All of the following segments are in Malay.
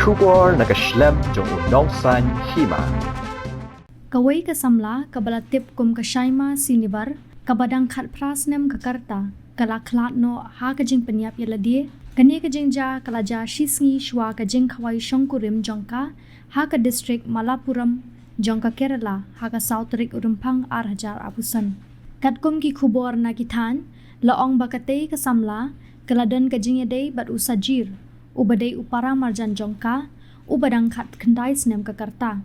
kubor nakaslem jong unongsan Hima. Kawai ka Samla, kabalatip kum ka Shaima sinibar, kabadang khat prasnem ka karta, kala klat no ha ka jing Pynïap Ïalade, kani ka jing ja kala ja Shisngi Shwa ka jing kawai Kurim jongka, ha ka district Malapuram jongka Kerala, ha ka South Rik Urumpang Arhajar Apusan. Kat kum ki kubor na kitan, laong bakate ka Samla, kaladan ka jing yadai bat usajir, ubadai upara marjan jongka, ubadang khat kendai snem ka karta.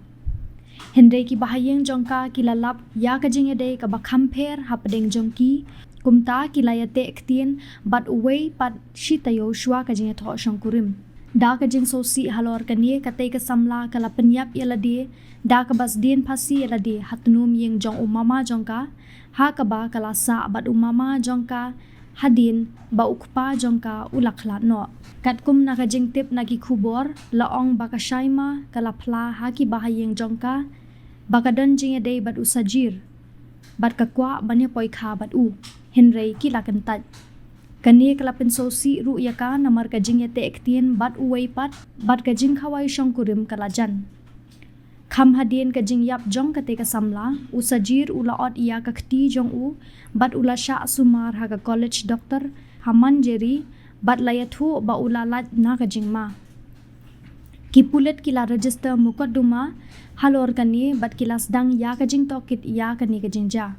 Hendai ki bahayeng jongka kilalap ya kajing ade ka bakamper hapadeng jongki kumta kilayate ektien bat uwei pat shitayo Shwa kajing tho Kurim. Da kajing sosi halor kanie katei ka Samla kala Pynïap Ïalade da ka basdien pasi Ïalade hatnum yeng jong umama jongka ha ka ba kala sa bat umama jongka hadin ba ukpa jongka ulaklat no. Katkum na kajing tip nagi kubor laong baka shaima kala pla haki bahayeng jongka baka don jing ade bat usajir bat kakwa banya poi kha bat u henrei kilakan tat kani kala pensosi ru yaka namar kajing yate ektien bat uwei pat bat kajing khawai Kurim kala jan kham hadien kajing yap jong kate ka Samla usajir ula ot iya kakti jong u bat ula sha sumar ha ka college doctor haman jeri bat layathu ba ula lat na kajing ma kipulet kila register mukadduma halor kani bat kilas dang ya kajing tokit ya kani kajing ja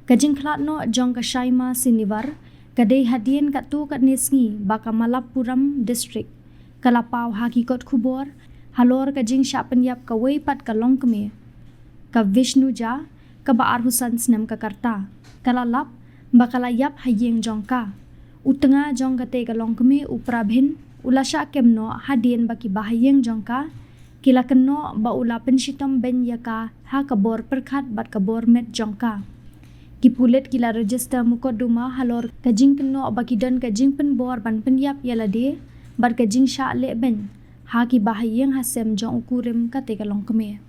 kajing khlat no jong ka shaima sinivar kadai hadien kat tu kat Sngi baka Malapuram district kalapau hakikot kubor halor kajing sha Pynïap ka wei pat ka longkme ka Vishnu ja ka ba arhusan snem ka karta kalalap bakala yap hayeng jongka utenga jong kate ka longkme uprabhin ulasha kemno hadien baki bahayeng jongka kila kenno ba ula penshitam ben yaka ha kabor perkhat bat kabor met jongka kipulet kila register mukoduma halor kajing kenno baki don kajing penbor ban Pynïap Ïalade bat kajing sha le ben ha ki bahayeng hasem jong Kurim kate ka longkme.